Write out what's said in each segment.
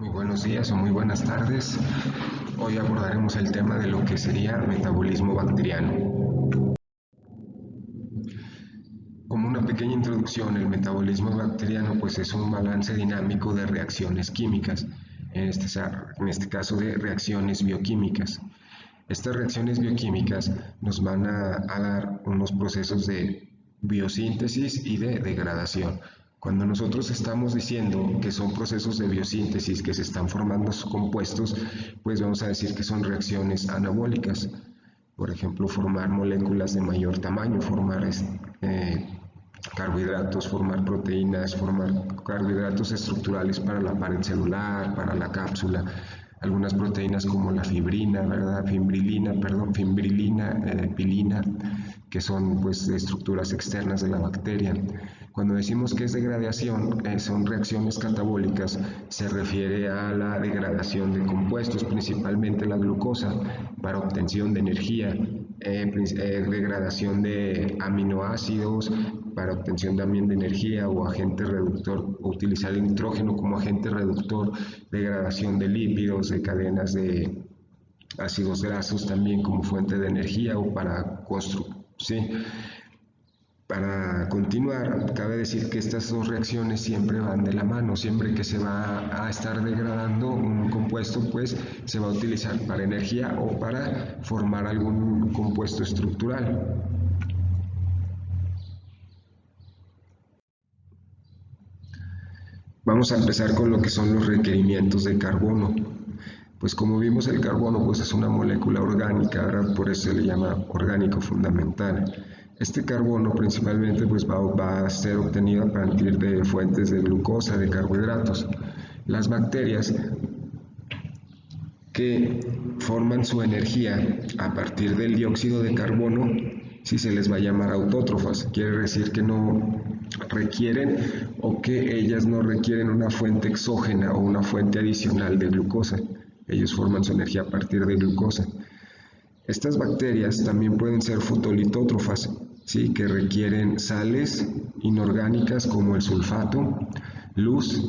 Muy buenos días o muy buenas tardes. Hoy abordaremos el tema de lo que sería metabolismo bacteriano. Como una pequeña introducción, el metabolismo bacteriano pues es un balance dinámico de reacciones químicas, en este caso de reacciones bioquímicas. Estas reacciones bioquímicas nos van a dar unos procesos de biosíntesis y de degradación. Cuando nosotros estamos diciendo que son procesos de biosíntesis, que se están formando compuestos, pues vamos a decir que son reacciones anabólicas. Por ejemplo, formar moléculas de mayor tamaño, formar carbohidratos, formar proteínas, formar carbohidratos estructurales para la pared celular, para la cápsula, algunas proteínas como la fibrina, ¿verdad? Fibrilina, pilina, que son pues estructuras externas de la bacteria. Cuando decimos que es degradación, son reacciones catabólicas, se refiere a la degradación de compuestos, principalmente la glucosa, para obtención de energía, degradación de aminoácidos para obtención también de energía o agente reductor, o utilizar el nitrógeno como agente reductor, degradación de lípidos, de cadenas de ácidos grasos también como fuente de energía o para construir. ¿Sí? Para continuar, cabe decir que estas dos reacciones siempre van de la mano. Siempre que se va a estar degradando un compuesto, pues se va a utilizar para energía o para formar algún compuesto estructural. Vamos a empezar con lo que son los requerimientos de carbono. Pues como vimos, el carbono pues es una molécula orgánica, ¿verdad? Por eso se le llama orgánico fundamental. Este carbono principalmente pues va a ser obtenido a partir de fuentes de glucosa, de carbohidratos. Las bacterias que forman su energía a partir del dióxido de carbono, si se les va a llamar autótrofas, quiere decir que no requieren o que ellas no requieren una fuente exógena o una fuente adicional de glucosa. Ellos forman su energía a partir de glucosa. Estas bacterias también pueden ser fotolitótrofas, ¿sí? Que requieren sales inorgánicas como el sulfato, luz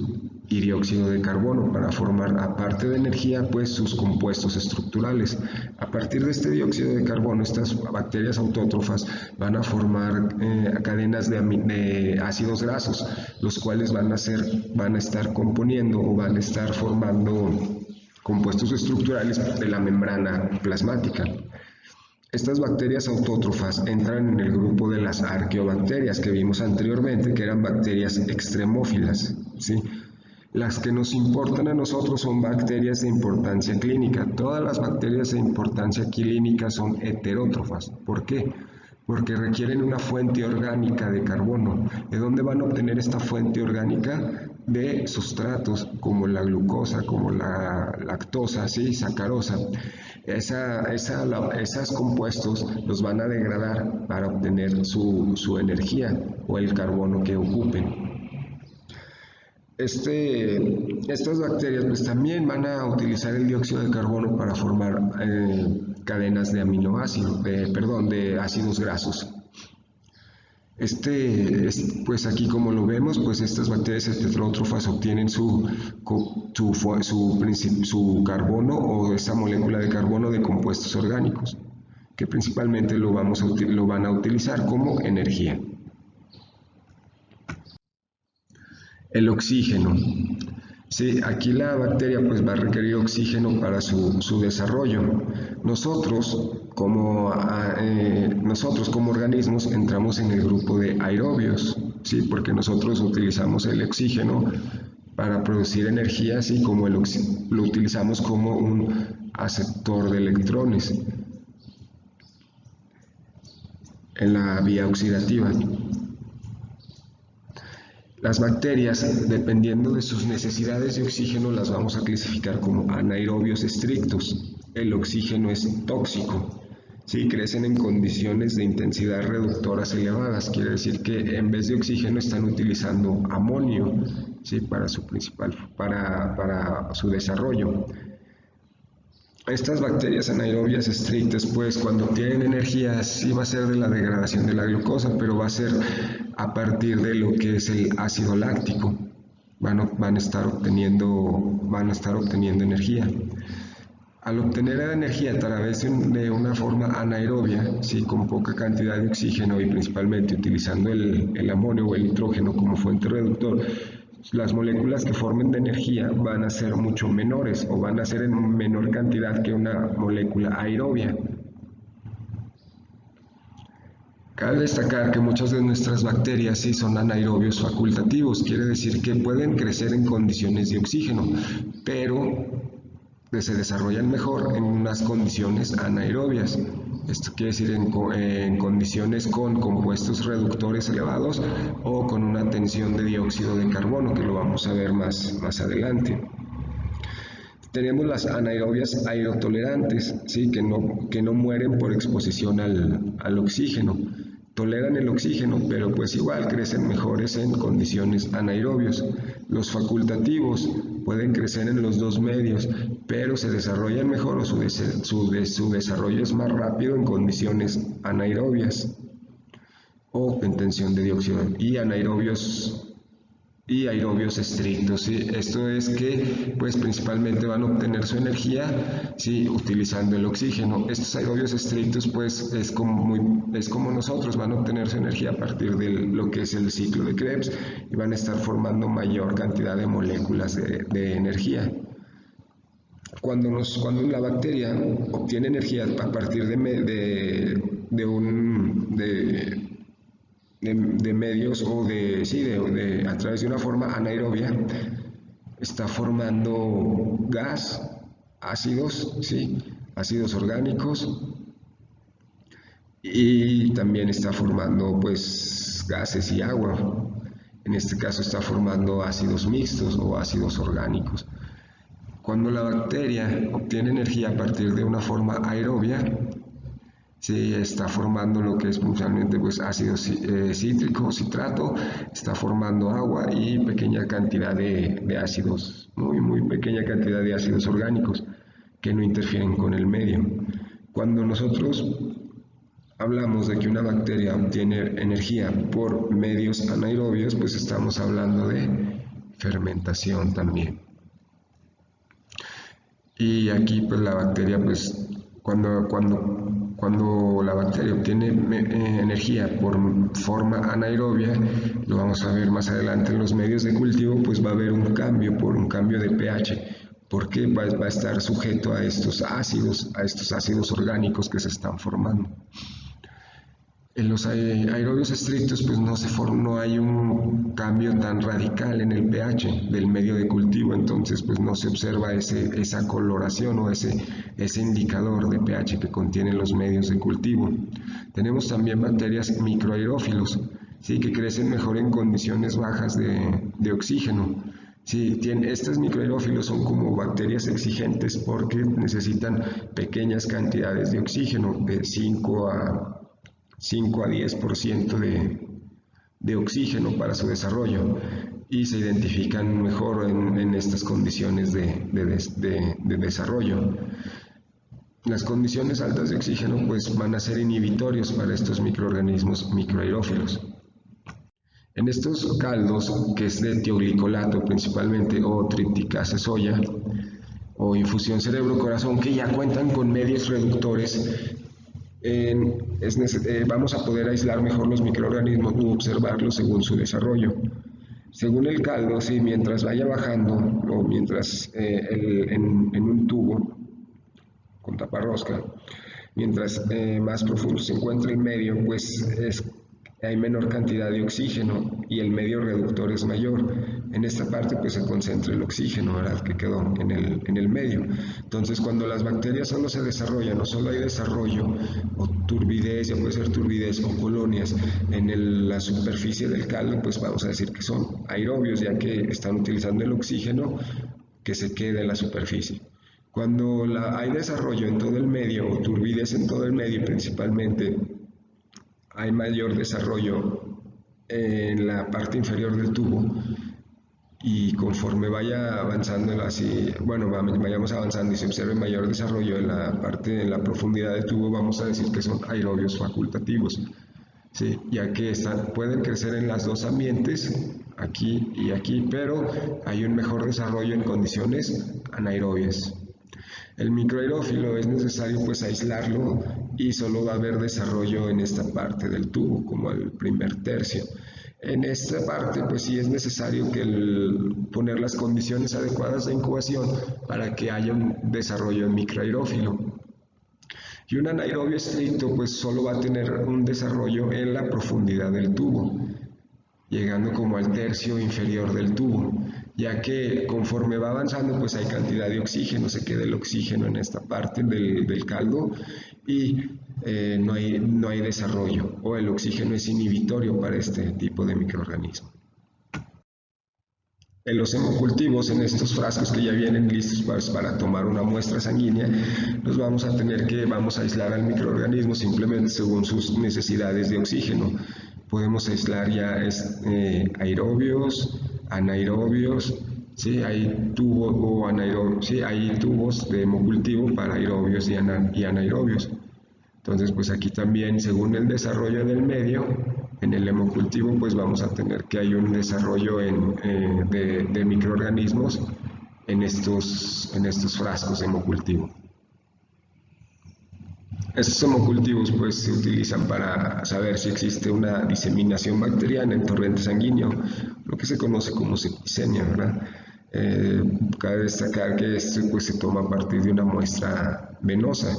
y dióxido de carbono para formar, aparte de energía, pues sus compuestos estructurales. A partir de este dióxido de carbono, estas bacterias autótrofas van a formar cadenas de ácidos grasos, los cuales van a estar componiendo o van a estar formando compuestos estructurales de la membrana plasmática. Estas bacterias autótrofas entran en el grupo de las arqueobacterias que vimos anteriormente, que eran bacterias extremófilas, ¿sí? Las que nos importan a nosotros son bacterias de importancia clínica. Todas las bacterias de importancia clínica son heterótrofas. ¿Por qué? Porque requieren una fuente orgánica de carbono. ¿De dónde van a obtener esta fuente orgánica? De sustratos como la glucosa, como la lactosa, ¿sí? Sacarosa. Esos compuestos los van a degradar para obtener su energía o el carbono que ocupen. Estas bacterias pues también van a utilizar el dióxido de carbono para formar cadenas de aminoácidos, de ácidos grasos. Pues aquí como lo vemos, pues estas bacterias heterótrofas obtienen su carbono o esa molécula de carbono de compuestos orgánicos, que principalmente lo van a utilizar como energía. El oxígeno. Sí, aquí la bacteria pues va a requerir oxígeno para su desarrollo. Nosotros como organismos entramos en el grupo de aerobios, ¿sí? Porque nosotros utilizamos el oxígeno para producir energía, así como lo utilizamos como un aceptor de electrones en la vía oxidativa. Las bacterias, dependiendo de sus necesidades de oxígeno, las vamos a clasificar como anaerobios estrictos. El oxígeno es tóxico. ¿Sí? Crecen en condiciones de intensidad reductoras elevadas. Quiere decir que en vez de oxígeno están utilizando amonio, ¿sí? para su desarrollo. Estas bacterias anaerobias estrictas, pues cuando tienen energía sí va a ser de la degradación de la glucosa, pero va a ser a partir de lo que es el ácido láctico. van a estar obteniendo energía. Al obtener la energía a través de una forma anaerobia, ¿sí? Con poca cantidad de oxígeno y principalmente utilizando el amonio o el nitrógeno como fuente reductor, las moléculas que formen de energía van a ser mucho menores o van a ser en menor cantidad que una molécula aerobia. Cabe destacar que muchas de nuestras bacterias sí son anaerobios facultativos, quiere decir que pueden crecer en condiciones de oxígeno, pero se desarrollan mejor en unas condiciones anaerobias. Esto quiere decir en condiciones con compuestos reductores elevados o con una tensión de dióxido de carbono, que lo vamos a ver más adelante. Tenemos las anaerobias aerotolerantes, ¿sí? que no mueren por exposición al oxígeno. Toleran el oxígeno, pero pues igual crecen mejores en condiciones anaerobios. Los facultativos pueden crecer en los dos medios, pero se desarrollan mejor o su desarrollo es más rápido en condiciones anaerobias o en tensión de dióxido y aerobios estrictos, ¿sí? Esto es que pues principalmente van a obtener su energía, ¿sí? Utilizando el oxígeno. Estos aerobios estrictos pues es como nosotros, van a obtener su energía a partir de lo que es el ciclo de Krebs y van a estar formando mayor cantidad de moléculas de energía. Cuando la bacteria obtiene energía a partir de medios o a través de una forma anaerobia, está formando gas, ácidos, ¿sí? Ácidos orgánicos, y también está formando pues gases y agua. En este caso está formando ácidos mixtos o ácidos orgánicos. Cuando la bacteria obtiene energía a partir de una forma aerobia, se está formando lo que es principalmente pues, ácido cítrico, citrato, está formando agua y pequeña cantidad de ácidos, muy pequeña cantidad de ácidos orgánicos que no interfieren con el medio. Cuando nosotros hablamos de que una bacteria obtiene energía por medios anaerobios, pues estamos hablando de fermentación también. Y aquí pues la bacteria pues cuando la bacteria obtiene energía por forma anaerobia, lo vamos a ver más adelante en los medios de cultivo, pues va a haber un cambio de pH, porque va a estar sujeto a estos ácidos orgánicos que se están formando. En los aerobios estrictos pues no hay un cambio tan radical en el pH del medio de cultivo, entonces pues no se observa esa coloración o ese indicador de pH que contienen los medios de cultivo. Tenemos también bacterias microaerófilos, ¿sí? Que crecen mejor en condiciones bajas de oxígeno. Sí, estos microaerófilos son como bacterias exigentes porque necesitan pequeñas cantidades de oxígeno, de 5 a 10% de oxígeno para su desarrollo, y se identifican mejor en estas condiciones de desarrollo. Las condiciones altas de oxígeno pues van a ser inhibitorios para estos microorganismos microaerófilos. En estos caldos, que es de tioglicolato principalmente, o tripticasa soya, o infusión cerebro-corazón, que ya cuentan con medios reductores, vamos a poder aislar mejor los microorganismos u observarlos según su desarrollo. Según el caldo, sí, mientras vaya bajando, o mientras en un tubo con taparrosca, mientras más profundo se encuentra el medio, pues hay menor cantidad de oxígeno y el medio reductor es mayor. En esta parte pues se concentra el oxígeno, ¿verdad?, que quedó en el medio. Entonces cuando las bacterias solo se desarrollan, o solo hay desarrollo o turbidez, ya puede ser turbidez o colonias en la superficie del caldo, pues vamos a decir que son aerobios, ya que están utilizando el oxígeno que se queda en la superficie. Cuando hay desarrollo en todo el medio o turbidez en todo el medio, principalmente hay mayor desarrollo en la parte inferior del tubo, y conforme vaya avanzando vayamos avanzando y se observe mayor desarrollo en la profundidad del tubo, vamos a decir que son aerobios facultativos. ¿sí? Ya que pueden crecer en los dos ambientes, aquí y aquí, pero hay un mejor desarrollo en condiciones anaerobias. El microaerófilo es necesario pues aislarlo y solo va a haber desarrollo en esta parte del tubo, como el primer tercio. En esta parte pues sí es necesario poner las condiciones adecuadas de incubación para que haya un desarrollo en microaerófilo. Y un anaerobio estricto pues solo va a tener un desarrollo en la profundidad del tubo, llegando como al tercio inferior del tubo, ya que conforme va avanzando pues hay cantidad de oxígeno, se queda el oxígeno en esta parte del caldo y no hay desarrollo, o el oxígeno es inhibitorio para este tipo de microorganismo. En los hemocultivos, en estos frascos que ya vienen listos para tomar una muestra sanguínea, nos vamos a aislar al microorganismo simplemente según sus necesidades de oxígeno. Podemos aislar ya aerobios, anaerobios, ¿sí? Hay tubos de hemocultivo para aerobios y anaerobios. Entonces, pues aquí también, según el desarrollo del medio, en el hemocultivo, pues vamos a tener que hay un desarrollo de microorganismos en estos frascos de hemocultivo. Estos hemocultivos pues se utilizan para saber si existe una diseminación bacteriana en torrente sanguíneo, lo que se conoce como septicemia, ¿verdad? Cabe destacar que esto pues se toma a partir de una muestra venosa,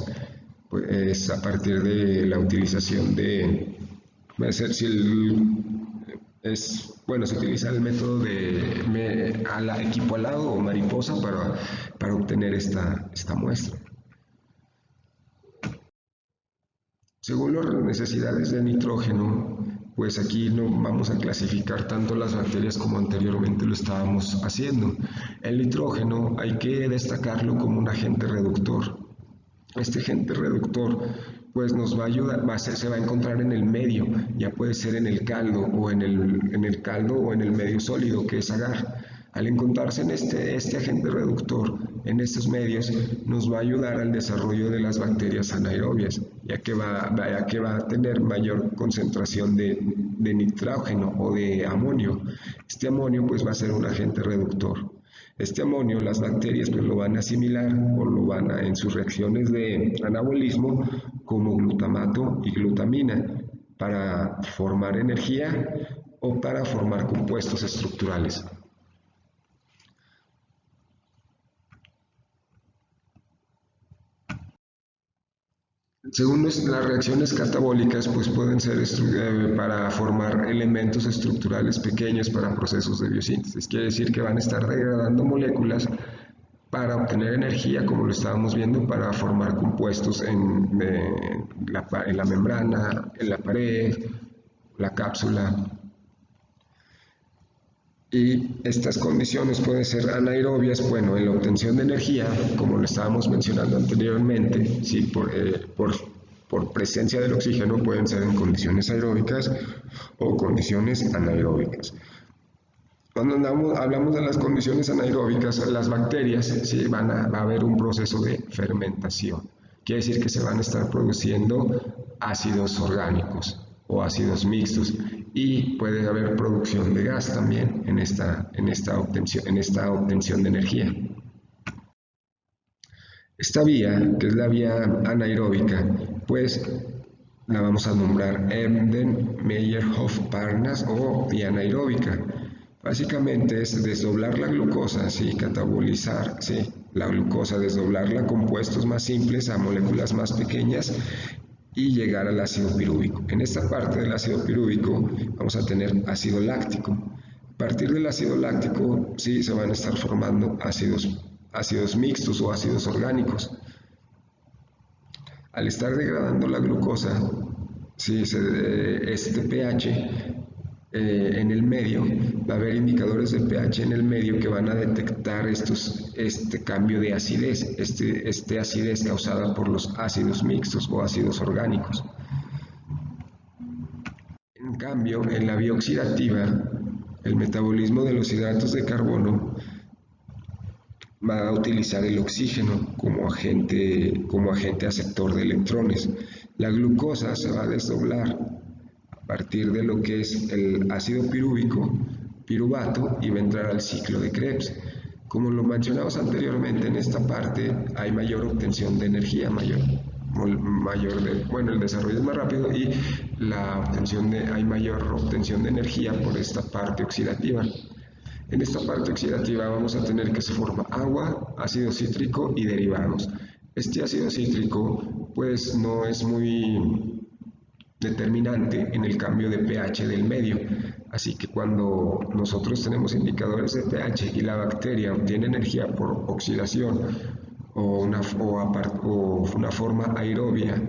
pues a partir de la utilización se utiliza el método de equipo alado o mariposa para obtener esta muestra. Según las necesidades de nitrógeno, pues aquí no vamos a clasificar tanto las bacterias como anteriormente lo estábamos haciendo. El nitrógeno hay que destacarlo como un agente reductor. Este agente reductor pues nos va a ayudar, se va a encontrar en el medio, ya puede ser en el caldo o en el caldo o en el medio sólido que es agar. Al encontrarse en este agente reductor en estos medios, nos va a ayudar al desarrollo de las bacterias anaerobias, ya que va a tener mayor concentración de nitrógeno o de amonio. Este amonio pues va a ser un agente reductor. Este amonio las bacterias pues lo van a asimilar o lo van a en sus reacciones de anabolismo como glutamato y glutamina para formar energía o para formar compuestos estructurales. Según las reacciones catabólicas, pues pueden ser para formar elementos estructurales pequeños para procesos de biosíntesis. Quiere decir que van a estar degradando moléculas para obtener energía, como lo estábamos viendo, para formar compuestos en la membrana, en la pared, la cápsula. Y estas condiciones pueden ser anaerobias, bueno, en la obtención de energía, como lo estábamos mencionando anteriormente, sí, por presencia del oxígeno pueden ser en condiciones aeróbicas o condiciones anaeróbicas. Cuando hablamos de las condiciones anaeróbicas, las bacterias sí, va a haber un proceso de fermentación. Quiere decir que se van a estar produciendo ácidos orgánicos o ácidos mixtos y puede haber producción de gas también en esta obtención de energía. Esta vía, que es la vía anaeróbica, pues la vamos a nombrar Embden-Meyerhof-Parnas o vía anaeróbica. Básicamente es desdoblar la glucosa, ¿sí? Catabolizar, ¿sí? La glucosa, desdoblarla a compuestos más simples, a moléculas más pequeñas y llegar al ácido pirúvico. En esta parte del ácido pirúvico vamos a tener ácido láctico. A partir del ácido láctico, sí, se van a estar formando ácidos mixtos o ácidos orgánicos. Al estar degradando la glucosa, sí, este pH en el medio, va a haber indicadores de pH en el medio que van a detectar este cambio de acidez, este acidez causada por los ácidos mixtos o ácidos orgánicos. En cambio, en la vía oxidativa, el metabolismo de los hidratos de carbono va a utilizar el oxígeno como agente aceptor de electrones. La glucosa se va a desdoblar a partir de lo que es el ácido pirúvico, piruvato, y va a entrar al ciclo de Krebs. Como lo mencionamos anteriormente, en esta parte hay mayor obtención de energía, el desarrollo es más rápido y hay mayor obtención de energía por esta parte oxidativa. En esta parte oxidativa vamos a tener que se forma agua, ácido cítrico y derivados. Este ácido cítrico pues no es muy determinante en el cambio de pH del medio, así que cuando nosotros tenemos indicadores de pH y la bacteria obtiene energía por oxidación o una forma aerobia,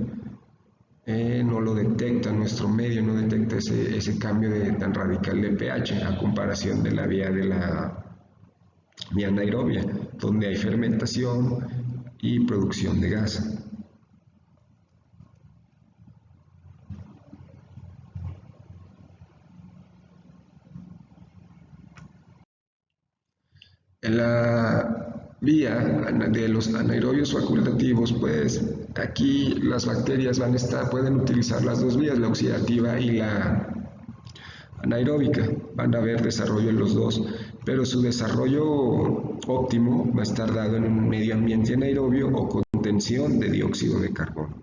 no lo detecta, nuestro medio no detecta ese cambio tan radical de pH a comparación de la vía anaerobia, donde hay fermentación y producción de gas. En la vía de los anaerobios facultativos, pues aquí las bacterias pueden utilizar las dos vías, la oxidativa y la anaeróbica. Van a haber desarrollo en los dos, pero su desarrollo óptimo va a estar dado en un medio ambiente anaerobio o contención de dióxido de carbono.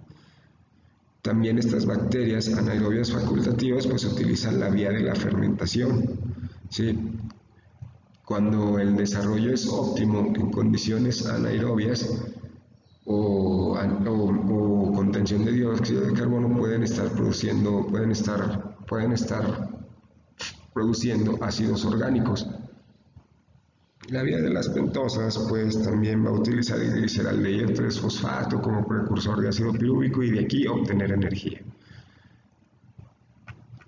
También estas bacterias anaerobias facultativas pues utilizan la vía de la fermentación, ¿sí? Cuando el desarrollo es óptimo en condiciones anaerobias o contención de dióxido de carbono, pueden estar produciendo ácidos orgánicos. La vía de las pentosas pues también va a utilizar el gliceraldehído 3-fosfato como precursor de ácido pirúvico y de aquí obtener energía.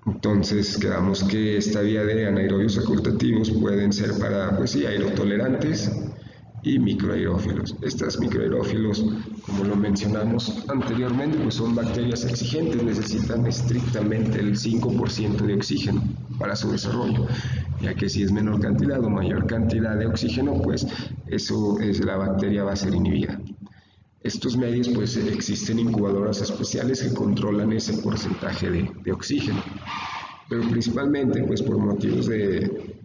Entonces quedamos que esta vía de anaerobios facultativos pueden ser para aerotolerantes y microaerófilos. Estas microaerófilos, como lo mencionamos anteriormente, pues son bacterias exigentes, necesitan estrictamente el 5% de oxígeno para su desarrollo, ya que si es menor cantidad o mayor cantidad de oxígeno, pues la bacteria va a ser inhibida. Estos medios, pues existen incubadoras especiales que controlan ese porcentaje de oxígeno, pero principalmente pues por motivos de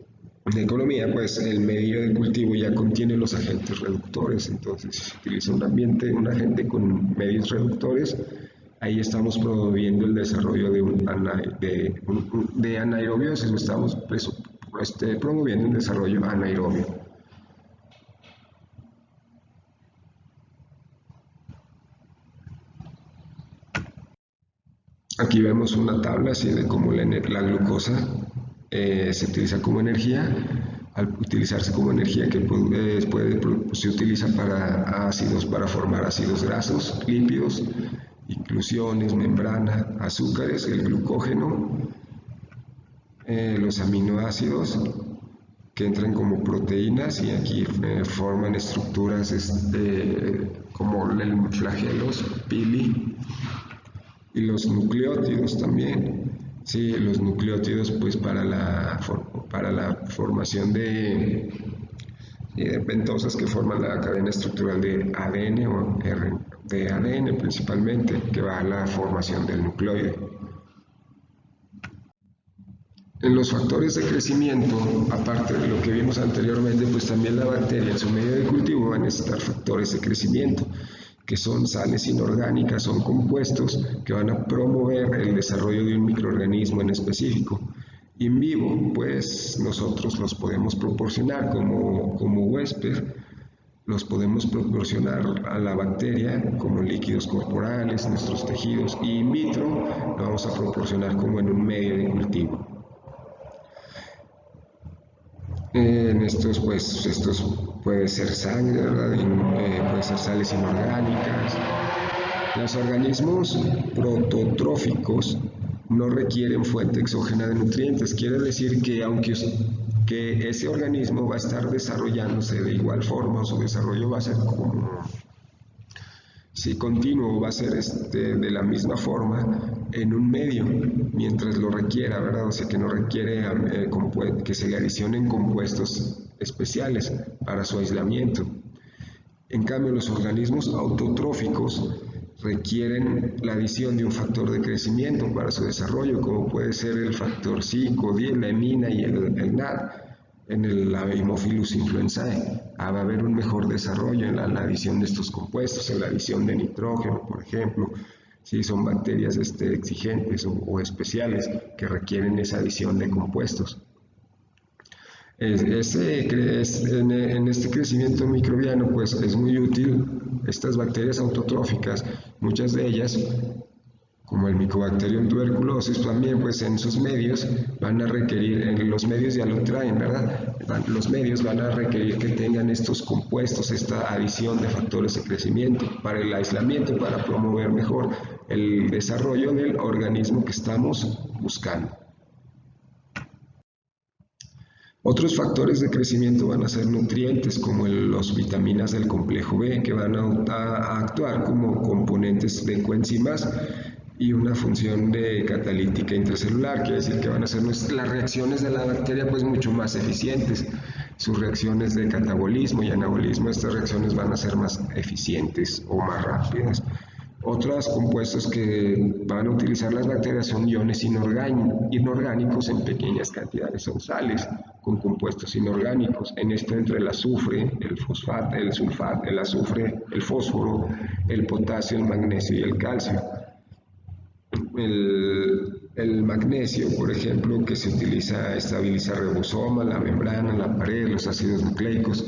economía, pues el medio de cultivo ya contiene los agentes reductores, entonces si se utiliza un agente con medios reductores, ahí estamos promoviendo el desarrollo de anaerobiosis, estamos promoviendo un desarrollo anaerobio. Aquí vemos una tabla así de cómo la glucosa se utiliza como energía. Al utilizarse como energía se utiliza para formar ácidos grasos, lípidos, inclusiones, membrana, azúcares, el glucógeno, los aminoácidos que entran como proteínas y aquí forman estructuras como el flagelos, pili, y los nucleótidos también, sí, los nucleótidos pues para la formación de pentosas que forman la cadena estructural de ADN o de ADN principalmente, que va a la formación del nucleoide. En los factores de crecimiento, aparte de lo que vimos anteriormente, pues también la bacteria en su medio de cultivo va a necesitar factores de crecimiento, que son sales inorgánicas, son compuestos que van a promover el desarrollo de un microorganismo en específico. En vivo, pues nosotros los podemos proporcionar como huésped, los podemos proporcionar a la bacteria como líquidos corporales, nuestros tejidos, y in vitro lo vamos a proporcionar como en un medio de cultivo. En estos, pues, puede ser sangre, ¿verdad? Puede ser sales inorgánicas. Los organismos prototróficos no requieren fuente exógena de nutrientes. Quiere decir que que ese organismo va a estar desarrollándose de igual forma, su desarrollo va a ser continuo, va a ser de la misma forma en un medio, mientras lo requiera, ¿verdad? O sea, que no requiere que se le adicionen compuestos especiales para su aislamiento. En cambio, los organismos autotróficos requieren la adición de un factor de crecimiento para su desarrollo, como puede ser el factor 5, 10, la hemina y el NAD en la Haemophilus influenzae. Va a haber un mejor desarrollo en la adición de estos compuestos, en la adición de nitrógeno, por ejemplo, si son bacterias exigentes o especiales que requieren esa adición de compuestos. En este crecimiento microbiano pues es muy útil estas bacterias autotróficas, muchas de ellas como el Mycobacterium tuberculosis también pues en sus medios van a requerir, en los medios ya lo traen, ¿verdad? Los medios van a requerir que tengan estos compuestos, esta adición de factores de crecimiento para el aislamiento, para promover mejor el desarrollo del organismo que estamos buscando. Otros factores de crecimiento van a ser nutrientes como las vitaminas del complejo B que van a actuar como componentes de coenzimas y una función de catalítica intracelular, quiere decir que van a ser las reacciones de la bacteria pues mucho más eficientes, sus reacciones de catabolismo y anabolismo, estas reacciones van a ser más eficientes o más rápidas. Otros compuestos que van a utilizar las bacterias son iones inorgánicos en pequeñas cantidades, son sales con compuestos inorgánicos. En esto entra el azufre, el fosfato, el sulfato, el azufre, el fósforo, el potasio, el magnesio y el calcio. El magnesio, por ejemplo, que se utiliza, estabiliza ribosomas, la membrana, la pared, los ácidos nucleicos,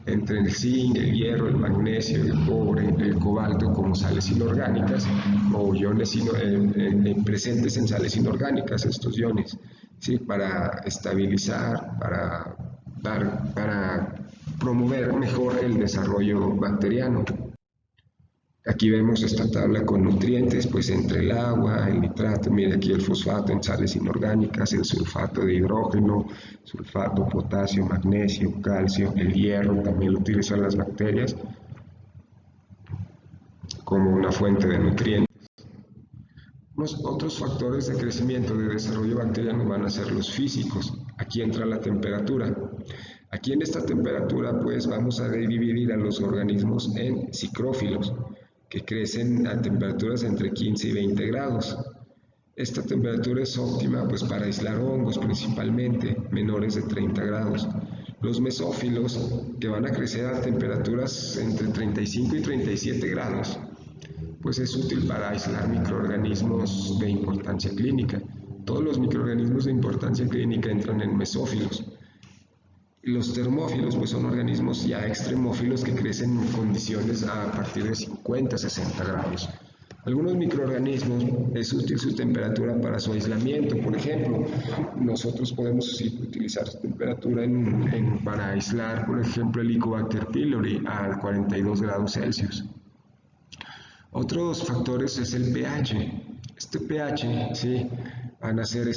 entre el zinc, el hierro, el magnesio, el cobre, el cobalto como sales inorgánicas o iones presentes en sales inorgánicas, estos iones, ¿sí? Para estabilizar, para promover mejor el desarrollo bacteriano. Aquí vemos esta tabla con nutrientes, pues entre el agua, el nitrato, mire aquí el fosfato en sales inorgánicas, el sulfato de hidrógeno, sulfato, potasio, magnesio, calcio, el hierro también lo utilizan las bacterias como una fuente de nutrientes. Otros factores de crecimiento de desarrollo bacteriano van a ser los físicos. Aquí entra la temperatura. Aquí en esta temperatura pues vamos a dividir a los organismos en psicrófilos, que crecen a temperaturas entre 15 y 20 grados. Esta temperatura es óptima pues para aislar hongos principalmente, menores de 30 grados. Los mesófilos, que van a crecer a temperaturas entre 35 y 37 grados, pues es útil para aislar microorganismos de importancia clínica. Todos los microorganismos de importancia clínica entran en mesófilos. Los termófilos pues son organismos ya extremófilos que crecen en condiciones a partir de 50 60 grados. Algunos microorganismos es útil su temperatura para su aislamiento. Por ejemplo, nosotros podemos utilizar su temperatura para aislar, por ejemplo, el Helicobacter pylori a 42 grados Celsius. Otros factores es el pH. Este pH, ¿sí? Van a ser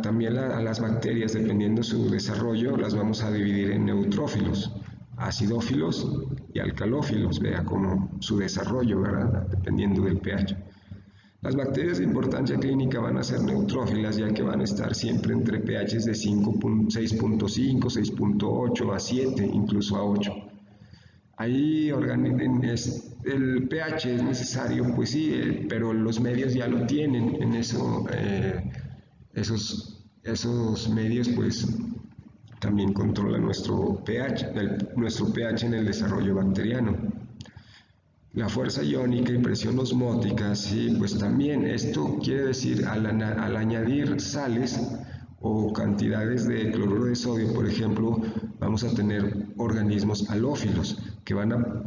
también a las bacterias, dependiendo su desarrollo, las vamos a dividir en neutrófilos, acidófilos y alcalófilos, vea como su desarrollo, ¿verdad? Dependiendo del pH. Las bacterias de importancia clínica van a ser neutrófilas, ya que van a estar siempre entre pHs de 6.5, 6.8 a 7, incluso a 8. Ahí el pH es necesario, pues sí, pero los medios ya lo tienen, en eso esos medios pues también controlan nuestro pH en el desarrollo bacteriano. La fuerza iónica y presión osmótica, sí, pues también esto quiere decir al añadir sales o cantidades de cloruro de sodio, por ejemplo, vamos a tener organismos halófilos que van a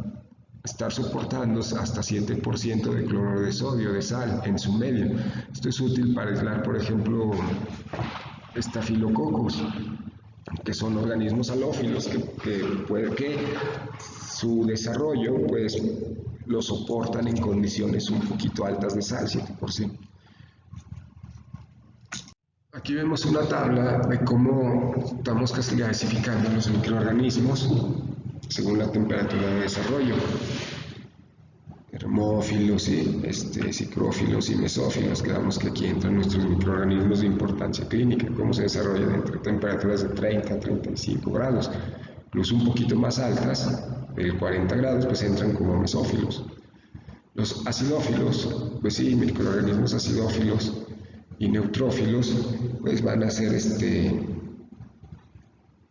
estar soportando hasta 7% de cloruro de sodio, de sal, en su medio. Esto es útil para aislar, por ejemplo, estafilococos, que son organismos halófilos que puede que su desarrollo pues lo soportan en condiciones un poquito altas de sal, 7%. Aquí vemos una tabla de cómo estamos clasificando los microorganismos según la temperatura de desarrollo. Termófilos, psicrófilos y mesófilos, quedamos que aquí entran nuestros microorganismos de importancia clínica, cómo se desarrollan entre temperaturas de 30 a 35 grados, incluso un poquito más altas, de 40 grados, pues entran como mesófilos. Los acidófilos, pues sí, microorganismos acidófilos y neutrófilos, pues van a ser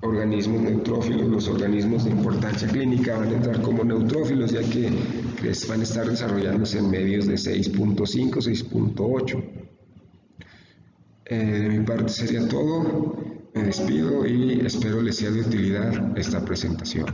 organismos neutrófilos. Los organismos de importancia clínica van a entrar como neutrófilos, ya que van a estar desarrollándose en medios de 6.5, 6.8. De mi parte sería todo. Me despido y espero les sea de utilidad esta presentación.